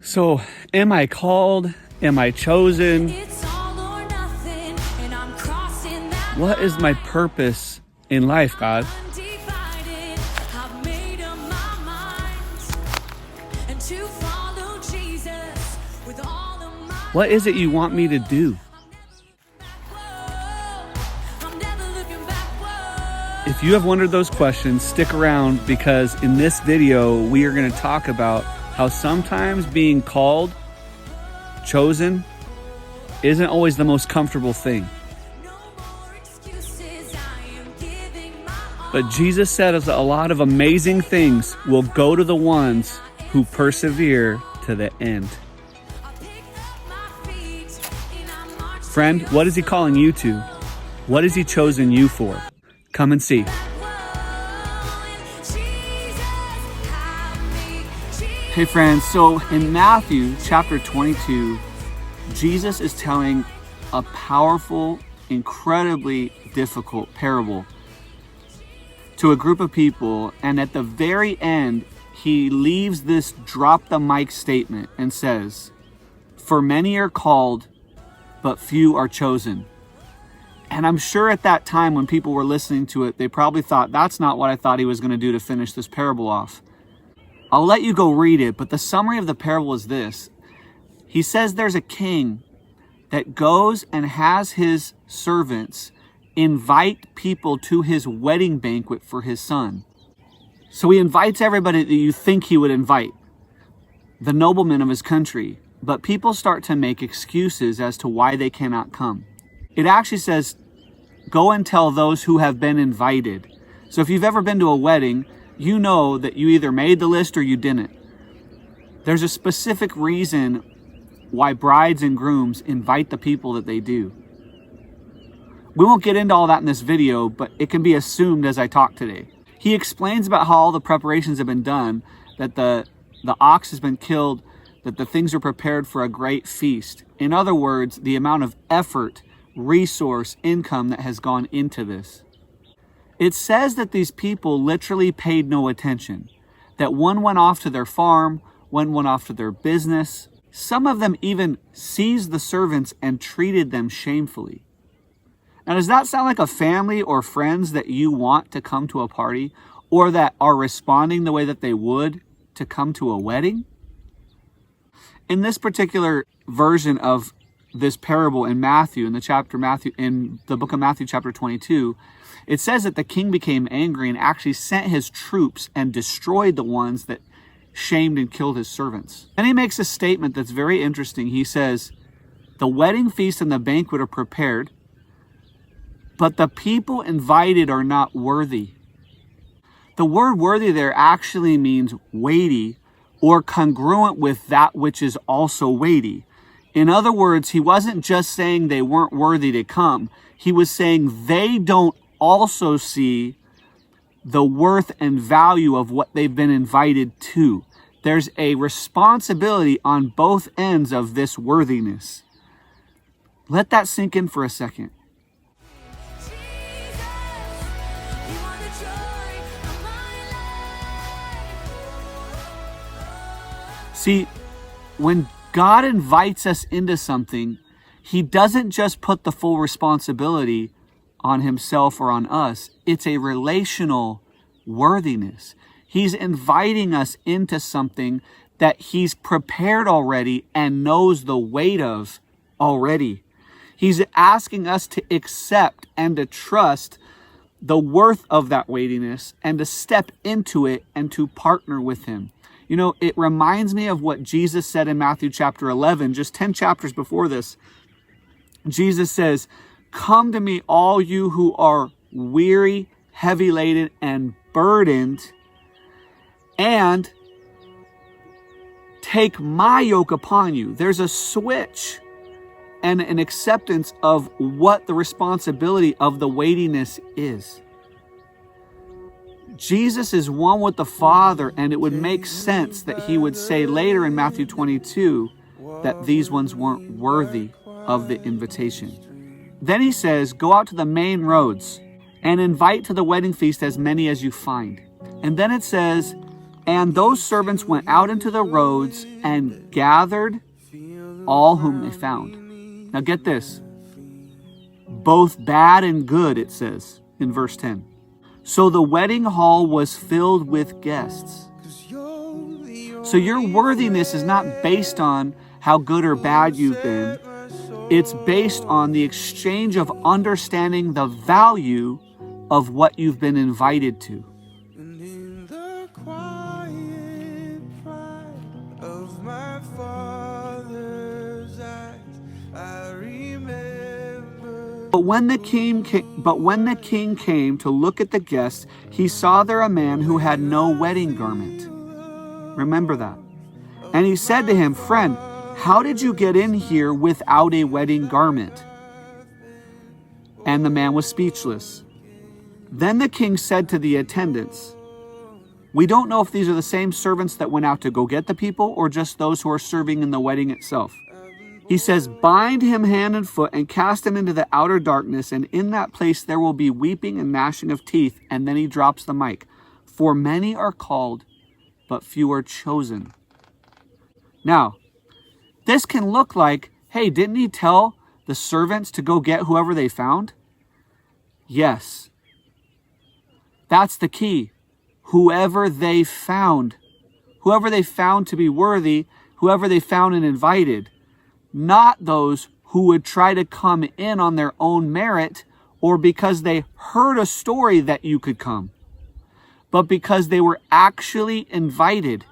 So, am I called? Am I chosen? It's all or nothing, and I'm crossing that What is my purpose in life, God? undivided. I've made up my mind, and to follow Jesus with all of my What is it you want me to do? I'm never looking back. If you have wondered those questions, stick around, because in this video, we are going to talk about how sometimes being called, chosen, isn't always the most comfortable thing. No more excuses. I am giving my all. But Jesus said a lot of amazing things will go to the ones who persevere to the end. I pick up my feet, and I march to Friend, your what is he calling you to? What has he chosen you for? Come and see. Hey friends, so in Matthew chapter 22, Jesus is telling a powerful, incredibly difficult parable to a group of people, and at the very end, he leaves this drop the mic statement and says, "For many are called, but few are chosen." And I'm sure at that time when people were listening to it, they probably thought, that's not what I thought he was going to do to finish this parable off. I'll let you go read it, but the summary of the parable is this. He says there's a king that goes and has his servants invite people to his wedding banquet for his son. So he invites everybody that you think he would invite, the noblemen of his country, but people start to make excuses as to why they cannot come. It actually says, go and tell those who have been invited. So if you've ever been to a wedding, you know that you either made the list or you didn't. There's a specific reason why brides and grooms invite the people that they do. We won't get into all that in this video, but it can be assumed as I talk today. He explains about how all the preparations have been done, that the ox has been killed, that the things are prepared for a great feast. In other words, the amount of effort, resource, income that has gone into this. It says that these people literally paid no attention, that one went off to their farm, one went off to their business. Some of them even seized the servants and treated them shamefully. Now, does that sound like a family or friends that you want to come to a party, or that are responding the way that they would to come to a wedding? In this particular version of this parable in Matthew, in the book of Matthew chapter 22, it says that the king became angry and actually sent his troops and destroyed the ones that shamed and killed his servants. Then he makes a statement that's very interesting. He says, the wedding feast and the banquet are prepared, but the people invited are not worthy. The word worthy there actually means weighty, or congruent with that which is also weighty. In other words, he wasn't just saying they weren't worthy to come. He was saying they don't also see the worth and value of what they've been invited to. There's a responsibility on both ends of this worthiness. Let that sink in for a second. See, when God invites us into something, he doesn't just put the full responsibility on himself or on us. It's a relational worthiness. He's inviting us into something that he's prepared already and knows the weight of already. He's asking us to accept and to trust the worth of that weightiness and to step into it and to partner with him. You know, it reminds me of what Jesus said in Matthew chapter 11, just 10 chapters before this. Jesus says, "Come to me, all you who are weary, heavy laden, and burdened, and take my yoke upon you." There's a switch and an acceptance of what the responsibility of the weightiness is. Jesus is one with the Father, and it would make sense that he would say later in Matthew 22 that these ones weren't worthy of the invitation. Then he says, go out to the main roads and invite to the wedding feast as many as you find. And then it says, And those servants went out into the roads and gathered all whom they found. Now get this. Both bad and good, it says in verse 10. So the wedding hall was filled with guests. So your worthiness is not based on how good or bad you've been. It's based on the exchange of understanding the value of what you've been invited to. But when the king came to look at the guests, he saw there a man who had no wedding garment. Remember that. And he said to him, "Friend, how did you get in here without a wedding garment?" And the man was speechless. Then the king said to the attendants, "We don't know if these are the same servants that went out to go get the people or just those who are serving in the wedding itself." He says, "Bind him hand and foot and cast him into the outer darkness, and in that place there will be weeping and gnashing of teeth." And then he drops the mic. "For many are called, but few are chosen." Now, this can look like, hey, didn't he tell the servants to go get whoever they found? Yes. That's the key. Whoever they found to be worthy, whoever they found and invited. Not those who would try to come in on their own merit or because they heard a story that you could come, but because they were actually invited.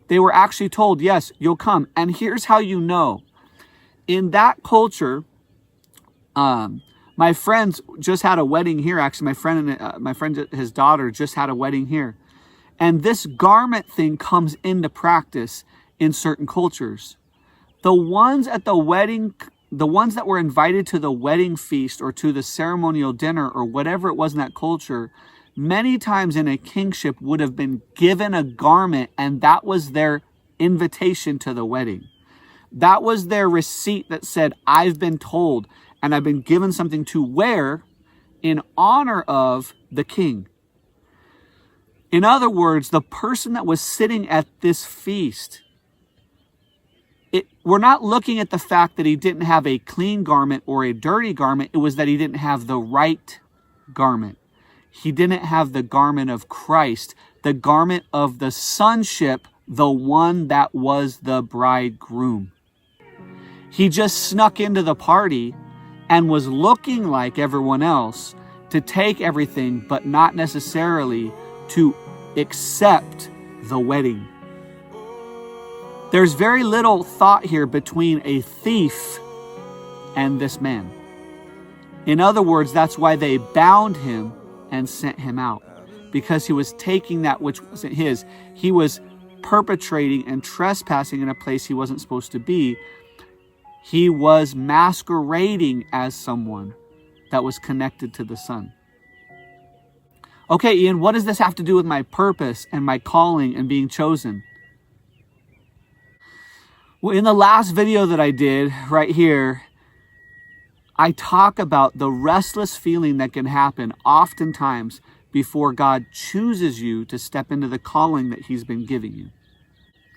They were actually told, yes, you'll come. And here's how you know. In that culture, my friends just had a wedding here. Actually, my friend, his daughter just had a wedding here. And this garment thing comes into practice in certain cultures. The ones at the wedding, the ones that were invited to the wedding feast or to the ceremonial dinner or whatever it was in that culture, many times in a kingship would have been given a garment, and that was their invitation to the wedding. That was their receipt that said, I've been told and I've been given something to wear in honor of the king. In other words, the person that was sitting at this feast, we're not looking at the fact that he didn't have a clean garment or a dirty garment. It was that he didn't have the right garment. He didn't have the garment of Christ, the garment of the sonship, the one that was the bridegroom. He just snuck into the party and was looking like everyone else to take everything, but not necessarily to accept the wedding. There's very little thought here between a thief and this man. In other words, that's why they bound him and sent him out, because he was taking that which wasn't his. He was perpetrating and trespassing in a place he wasn't supposed to be. He was masquerading as someone that was connected to the Son. Okay, Ian, what does this have to do with my purpose and my calling and being chosen? Well, in the last video that I did right here, I talk about the restless feeling that can happen oftentimes before God chooses you to step into the calling that he's been giving you.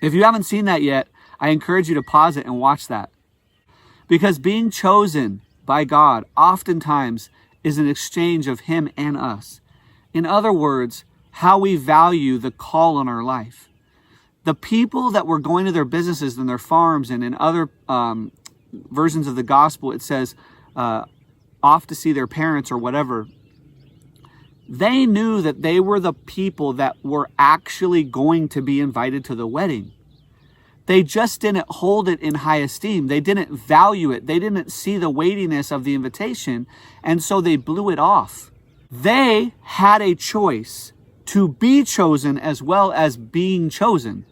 If you haven't seen that yet, I encourage you to pause it and watch that. Because being chosen by God oftentimes is an exchange of him and us. In other words, how we value the call on our life. The people that were going to their businesses and their farms, and in other versions of the gospel, it says off to see their parents or whatever. They knew that they were the people that were actually going to be invited to the wedding. They just didn't hold it in high esteem. They didn't value it. They didn't see the weightiness of the invitation, and so they blew it off. They had a choice to be chosen as well as being chosen.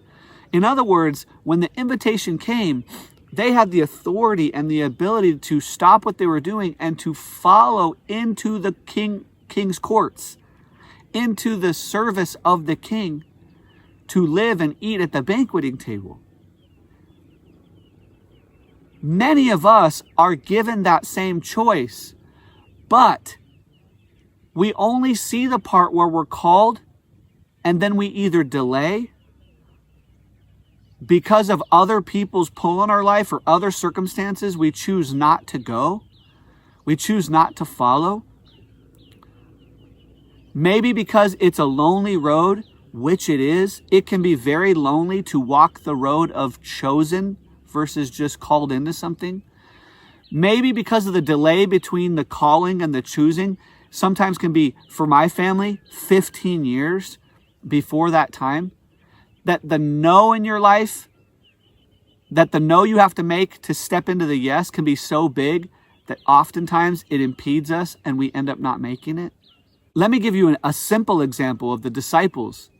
In other words, when the invitation came, they had the authority and the ability to stop what they were doing and to follow into the king's courts, into the service of the king, to live and eat at the banqueting table. Many of us are given that same choice, but we only see the part where we're called, and then we either delay because of other people's pull in our life or other circumstances, we choose not to go. We choose not to follow. Maybe because it's a lonely road, which it is. It can be very lonely to walk the road of chosen versus just called into something. Maybe because of the delay between the calling and the choosing, sometimes can be, for my family, 15 years before that time. That the no in your life, that the no you have to make to step into the yes can be so big that oftentimes it impedes us and we end up not making it. Let me give you a simple example of the disciples.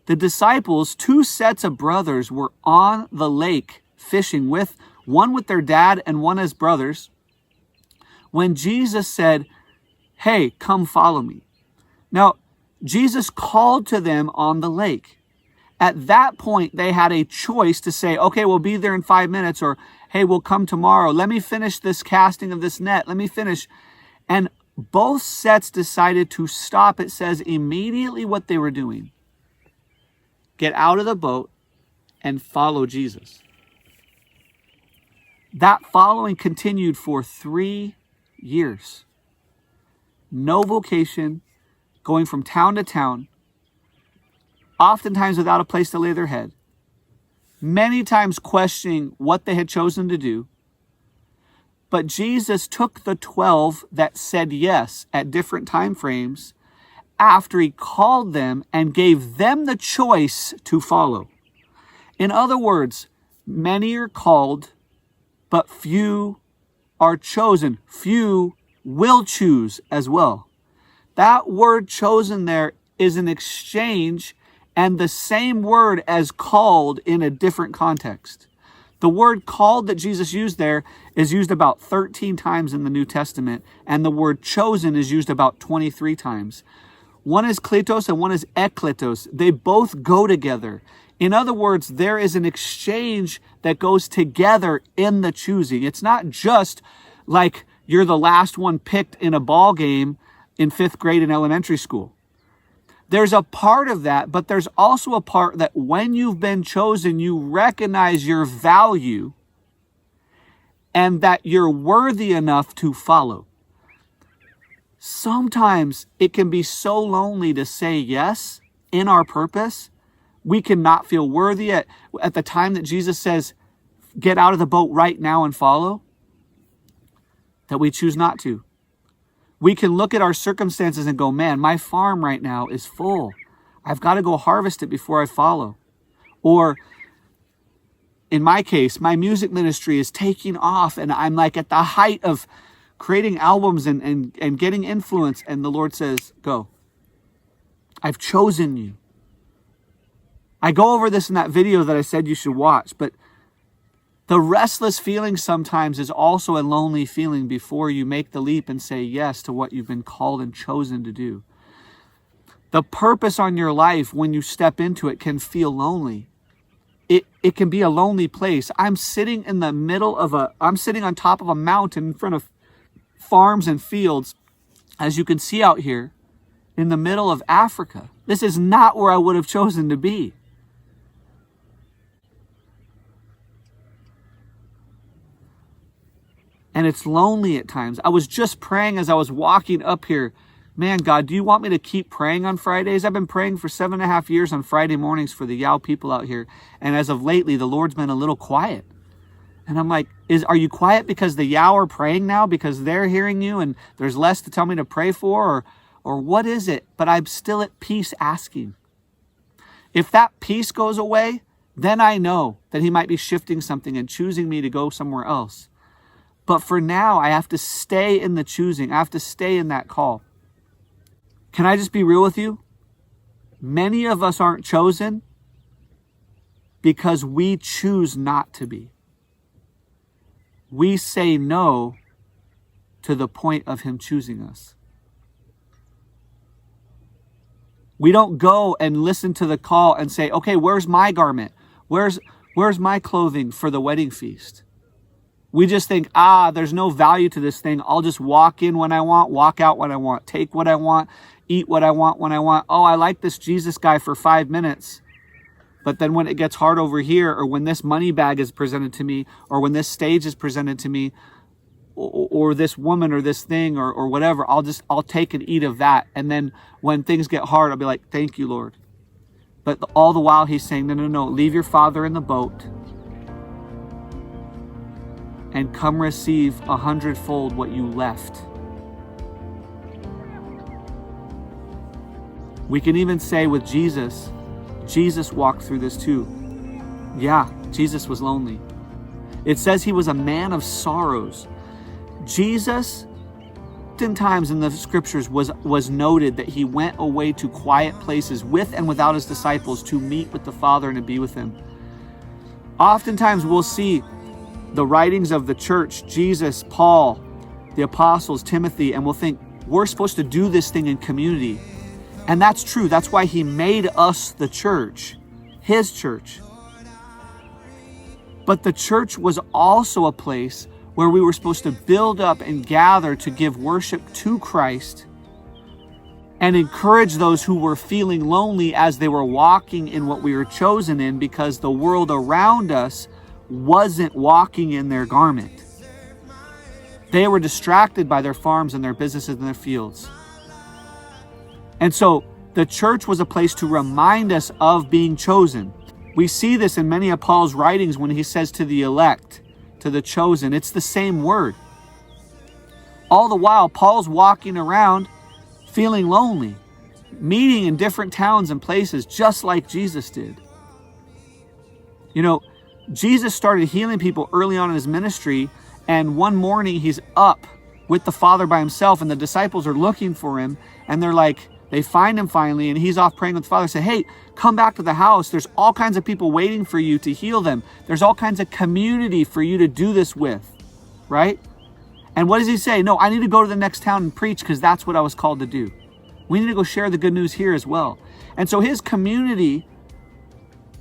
The disciples, 2 sets of brothers, were on the lake fishing, one with their dad and one as brothers, when Jesus said, hey, come follow me. Now, Jesus called to them on the lake. At that point, they had a choice to say, okay, we'll be there in 5 minutes, or hey, we'll come tomorrow. Let me finish this casting of this net. Let me finish. And both sets decided to stop. It says immediately what they were doing. Get out of the boat and follow Jesus. That following continued for 3 years. No vocation, going from town to town, oftentimes without a place to lay their head, many times questioning what they had chosen to do. But Jesus took the 12 that said yes at different time frames after he called them and gave them the choice to follow. In other words, many are called, but few are chosen. Few will choose as well. That word chosen there is an exchange and the same word as called in a different context. The word called that Jesus used there is used about 13 times in the New Testament, and the word chosen is used about 23 times. One is kletos and one is ekletos. They both go together. In other words, there is an exchange that goes together in the choosing. It's not just like you're the last one picked in a ball game in 5th grade in elementary school. There's a part of that, but there's also a part that when you've been chosen, you recognize your value and that you're worthy enough to follow. Sometimes it can be so lonely to say yes in our purpose. We cannot feel worthy at the time that Jesus says, get out of the boat right now and follow, that we choose not to. We can look at our circumstances and go, man, my farm right now is full. I've got to go harvest it before I follow. Or in my case, my music ministry is taking off and I'm like at the height of creating albums and getting influence. And the Lord says, go. I've chosen you. I go over this in that video that I said you should watch, but the restless feeling sometimes is also a lonely feeling before you make the leap and say yes to what you've been called and chosen to do. The purpose on your life, when you step into it, can feel lonely. It can be a lonely place. I'm sitting on top of a mountain in front of farms and fields, as you can see out here, in the middle of Africa. This is not where I would have chosen to be. And it's lonely at times. I was just praying as I was walking up here. Man, God, do you want me to keep praying on Fridays? I've been praying for 7.5 years on Friday mornings for the Yao people out here. And as of lately, the Lord's been a little quiet. And I'm like, are you quiet because the Yao are praying now? Because they're hearing you and there's less to tell me to pray for? Or what is it? But I'm still at peace asking. If that peace goes away, then I know that he might be shifting something and choosing me to go somewhere else. But for now, I have to stay in the choosing. I have to stay in that call. Can I just be real with you? Many of us aren't chosen because we choose not to be. We say no to the point of him choosing us. We don't go and listen to the call and say, okay, where's my garment? Where's my clothing for the wedding feast? We just think, there's no value to this thing. I'll just walk in when I want, walk out when I want, take what I want, eat what I want when I want. Oh, I like this Jesus guy for 5 minutes. But then when it gets hard over here, or when this money bag is presented to me, or when this stage is presented to me, or this woman or this thing or whatever, I'll take and eat of that. And then when things get hard, I'll be like, thank you, Lord. But all the while he's saying, no, leave your father in the boat and come receive 100-fold what you left. We can even say with Jesus walked through this too. Yeah, Jesus was lonely. It says he was a man of sorrows. Jesus, 10 times in the scriptures, was noted that he went away to quiet places with and without his disciples to meet with the Father and to be with him. Oftentimes we'll see the writings of the church, Jesus, Paul, the apostles, Timothy, and we'll think we're supposed to do this thing in community. And that's true. That's why he made us the church, his church. But the church was also a place where we were supposed to build up and gather to give worship to Christ and encourage those who were feeling lonely as they were walking in what we were chosen in, because the world around us wasn't walking in their garment. They were distracted by their farms and their businesses and their fields. And so the church was a place to remind us of being chosen. We see this in many of Paul's writings when he says to the elect, to the chosen. It's the same word. All the while, Paul's walking around feeling lonely, meeting in different towns and places, just like Jesus did. You know, Jesus started healing people early on in his ministry, and one morning he's up with the Father by himself, and the disciples are looking for him, and they find him finally, and he's off praying with the Father. Say, hey, come back to the house. There's all kinds of people waiting for you to heal them. There's all kinds of community for you to do this with, right? And what does he say? No, I need to go to the next town and preach because that's what I was called to do. We need to go share the good news here as well. And so his community,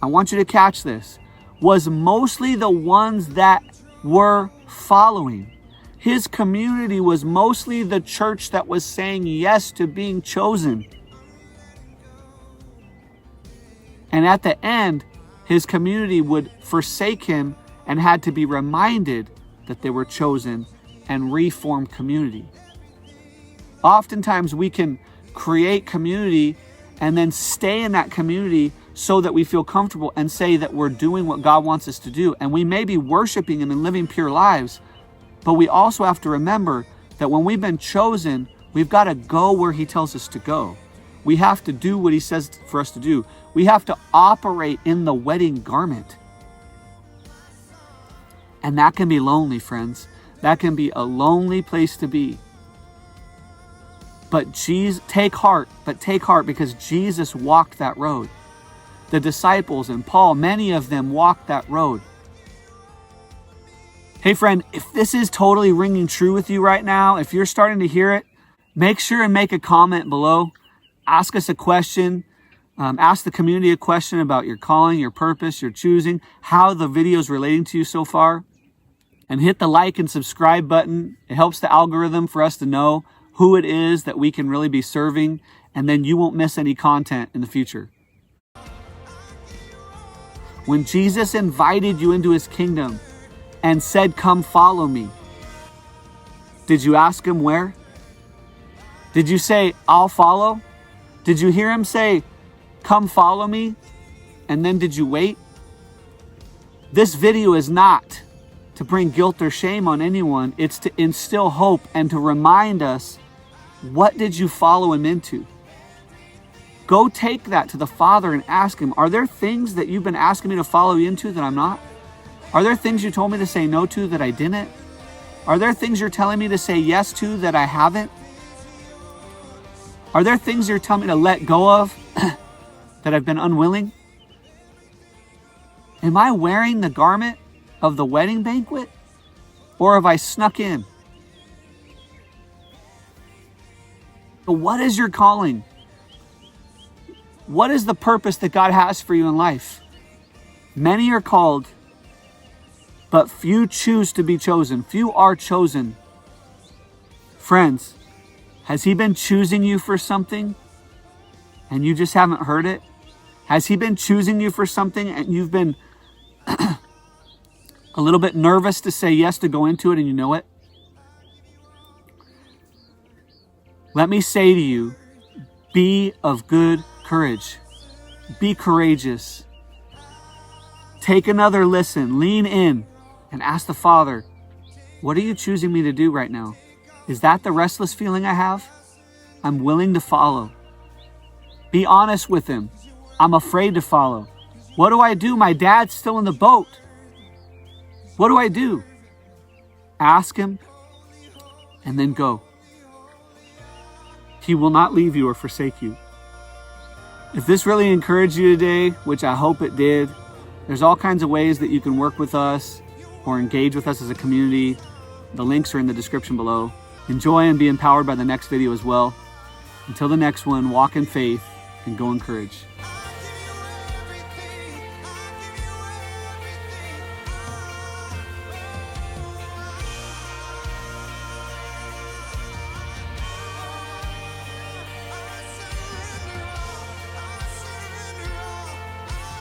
I want you to catch this, was mostly the ones that were following. His community was mostly the church that was saying yes to being chosen. And at the end, his community would forsake him and had to be reminded that they were chosen and reform community. Oftentimes we can create community and then stay in that community so that we feel comfortable and say that we're doing what God wants us to do. And we may be worshiping and living pure lives, but we also have to remember that when we've been chosen, we've got to go where he tells us to go. We have to do what he says for us to do. We have to operate in the wedding garment. And that can be lonely, friends. That can be a lonely place to be. But take heart because Jesus walked that road. The disciples and Paul, many of them walked that road. Hey friend, if this is totally ringing true with you right now, if you're starting to hear it, make sure and make a comment below. Ask us a question. Ask the community a question about your calling, your purpose, your choosing, how the video is relating to you so far. And hit the like and subscribe button. It helps the algorithm for us to know who it is that we can really be serving, and then you won't miss any content in the future. When Jesus invited you into his kingdom and said, come follow me, did you ask him where? Did you say, I'll follow? Did you hear him say, come follow me? And then did you wait? This video is not to bring guilt or shame on anyone. It's to instill hope and to remind us, what did you follow him into? Go take that to the Father and ask him, are there things that you've been asking me to follow you into that I'm not? Are there things you told me to say no to that I didn't? Are there things you're telling me to say yes to that I haven't? Are there things you're telling me to let go of that I've been unwilling? Am I wearing the garment of the wedding banquet? Or have I snuck in? But what is your calling? What is the purpose that God has for you in life? Many are called, but few choose to be chosen. Few are chosen. Friends, has he been choosing you for something and you just haven't heard it? Has he been choosing you for something and you've been a little bit nervous to say yes to go into it and you know it? Let me say to you, be of good courage. Be courageous. Take another listen, lean in, and ask the Father, what are you choosing me to do right now? Is that the restless feeling I have? I'm willing to follow. Be honest with him. I'm afraid to follow. What do I do? My dad's still in the boat. What do I do? Ask him and then go. He will not leave you or forsake you. If this really encouraged you today, which I hope it did, there's all kinds of ways that you can work with us or engage with us as a community. The links are in the description below. Enjoy and be empowered by the next video as well. Until the next one, walk in faith and go in courage.